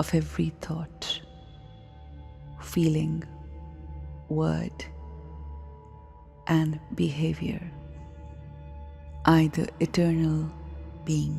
of every thought, feeling, word, and behavior. I, the eternal being.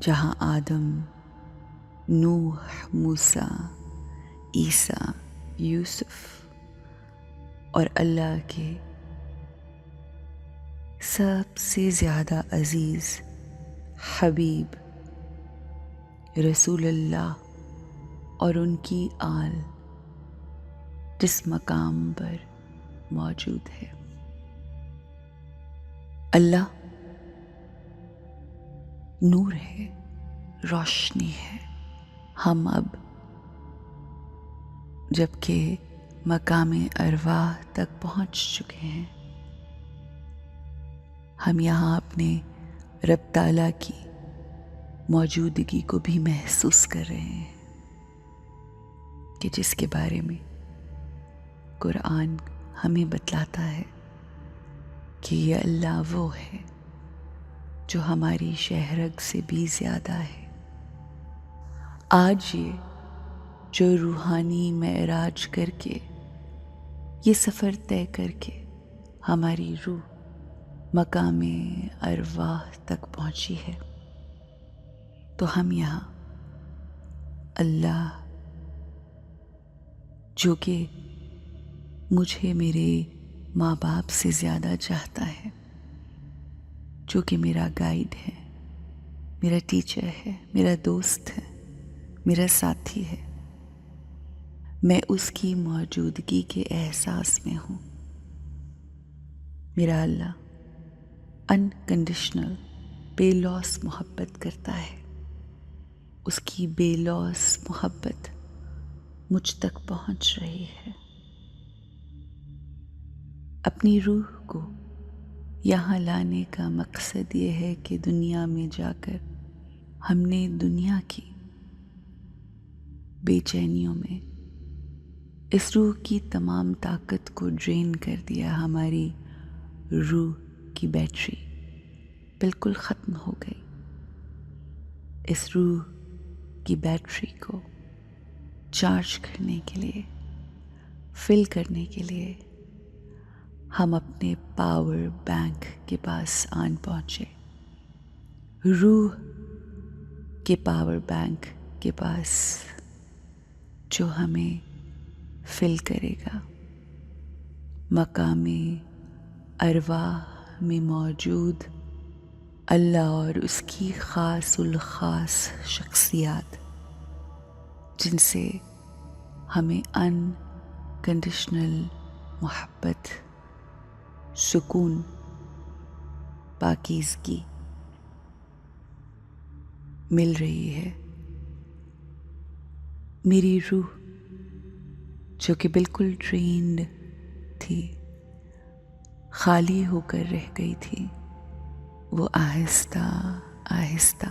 جہاں آدم، نوح، موسیٰ، عیسیٰ، یوسف اور اللہ کے سب سے زیادہ عزیز حبیب رسول اللہ اور ان کی آل جس مقام پر موجود ہے۔ اللہ نور ہے، روشنی ہے۔ ہم اب جبکہ مقام ارواح تک پہنچ چکے ہیں، ہم یہاں اپنے رب تعالیٰ کی موجودگی کو بھی محسوس کر رہے ہیں کہ جس کے بارے میں قرآن ہمیں بتلاتا ہے کہ یہ اللہ وہ ہے جو ہماری شہرگ سے بھی زیادہ ہے۔ آج یہ جو روحانی معراج کر کے، یہ سفر طے کر کے ہماری روح مقام ارواح تک پہنچی ہے، تو ہم یہاں اللہ جو کہ مجھے میرے ماں باپ سے زیادہ چاہتا ہے، جو کہ میرا گائیڈ ہے، میرا ٹیچر ہے، میرا دوست ہے، میرا ساتھی ہے، میں اس کی موجودگی کے احساس میں ہوں۔ میرا اللہ انکنڈیشنل بے لوث محبت کرتا ہے۔ اس کی بے لوث محبت مجھ تک پہنچ رہی ہے۔ اپنی روح کو یہاں لانے کا مقصد یہ ہے کہ دنیا میں جا کر ہم نے دنیا کی بے چینیوں میں اس روح کی تمام طاقت کو ڈرین کر دیا۔ ہماری روح کی بیٹری بالکل ختم ہو گئی۔ اس روح کی بیٹری کو چارج کرنے کے لیے، فل کرنے کے لیے ہم اپنے پاور بینک کے پاس آن پہنچے، روح کے پاور بینک کے پاس جو ہمیں فل کرے گا۔ مقام ارواح میں موجود اللہ اور اس کی خاص الخاص شخصیات جن سے ہمیں انکنڈیشنل محبت، سکون، پاکیزگی مل رہی ہے۔ میری روح جو کہ بالکل ڈرینڈ تھی، خالی ہو کر رہ گئی تھی، وہ آہستہ آہستہ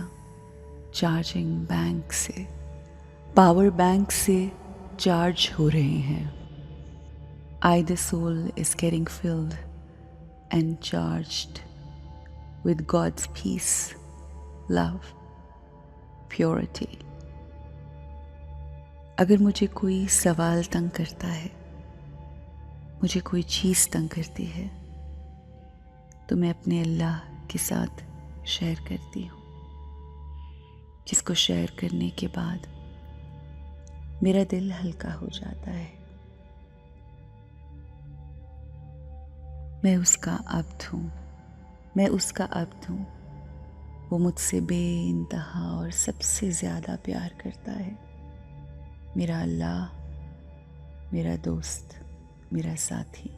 چارجنگ بینک سے، پاور بینک سے چارج ہو رہے ہیں۔ The soul is getting filled and charged with God's peace, love, purity. اگر مجھے کوئی سوال تنگ کرتا ہے، مجھے کوئی چیز تنگ کرتی ہے، تو میں اپنے اللہ کے ساتھ شیئر کرتی ہوں، جس کو شیئر کرنے کے بعد میرا دل ہلکا ہو جاتا ہے۔ میں اس کا عبد ہوں، میں اس کا عبد ہوں۔ وہ مجھ سے بے انتہا اور سب سے زیادہ پیار کرتا ہے۔ میرا اللہ، میرا دوست، میرا ساتھی،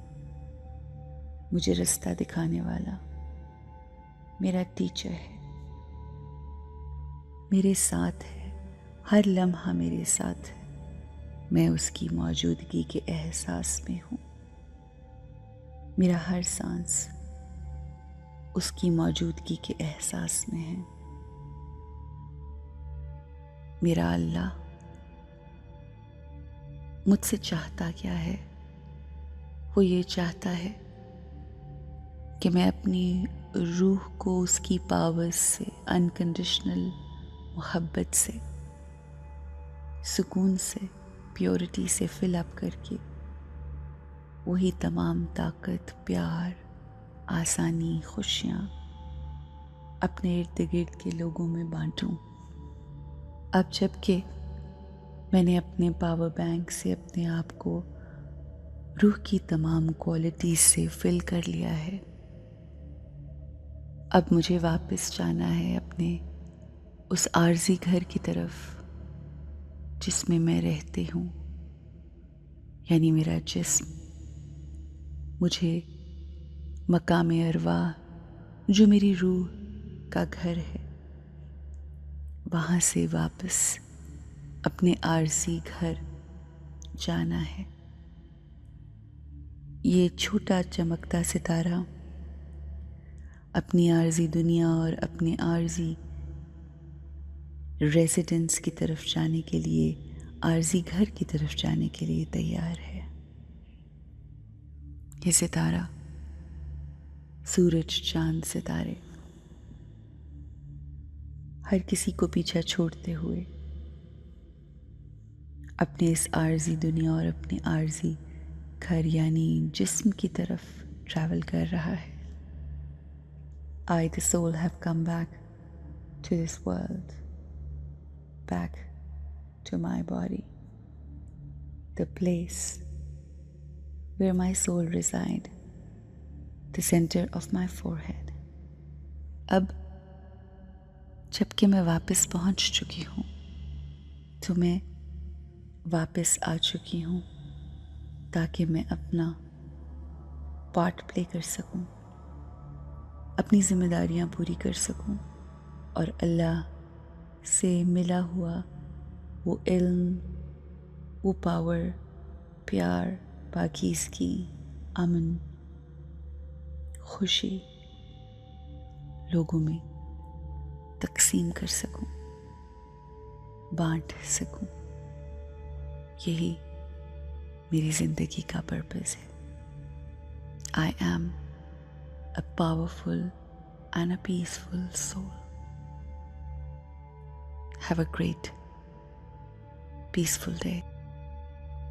مجھے رستہ دکھانے والا، میرا ٹیچر ہے، میرے ساتھ ہے، ہر لمحہ میرے ساتھ ہے۔ میں اس کی موجودگی کے احساس میں ہوں۔ میرا ہر سانس اس کی موجودگی کے احساس میں ہے۔ میرا اللہ مجھ سے چاہتا کیا ہے؟ وہ یہ چاہتا ہے کہ میں اپنی روح کو اس کی پاور سے، انکنڈیشنل محبت سے، سکون سے، پیورٹی سے فل اپ کر کے وہی تمام طاقت، پیار، آسانی، خوشیاں اپنے ارد گرد کے لوگوں میں بانٹوں۔ اب جب کہ میں نے اپنے پاور بینک سے اپنے آپ کو روح کی تمام کوالٹیز سے فل کر لیا ہے، اب مجھے واپس جانا ہے اپنے اس عارضی گھر کی طرف جس میں میں رہتی ہوں، یعنی میرا جسم مجھے مقام ارواح جو میری روح کا گھر ہے وہاں سے واپس اپنے عارضی گھر جانا ہے۔ یہ چھوٹا چمکتا ستارہ اپنی عارضی دنیا اور اپنے عارضی ریزیڈنس کی طرف جانے کے لیے، عارضی گھر کی طرف جانے کے لیے تیار ہے۔ یہ ستارہ، سورج، چاند، ستارے ہر کسی کو پیچھا چھوڑتے ہوئے اپنے اس عارضی دنیا اور اپنے عارضی گھر یعنی جسم کی طرف ٹریول کر رہا ہے۔ I, the soul, have come back to this world, back to my body, the place where my soul resides, the center of my forehead. اب جب کہ میں واپس پہنچ چکی ہوں تو میں واپس آ چکی ہوں تاکہ میں اپنا پارٹ پلے کر سکوں، اپنی ذمہ داریاں پوری کر سکوں اور اللہ سے ملا ہوا وہ علم، وہ پاور، پیار، پاکیزگی، امن، خوشی لوگوں میں تقسیم کر سکوں، بانٹ سکوں۔ یہی میری زندگی کا پرپس ہے۔ I am a powerful and a peaceful soul. Have a great, peaceful day.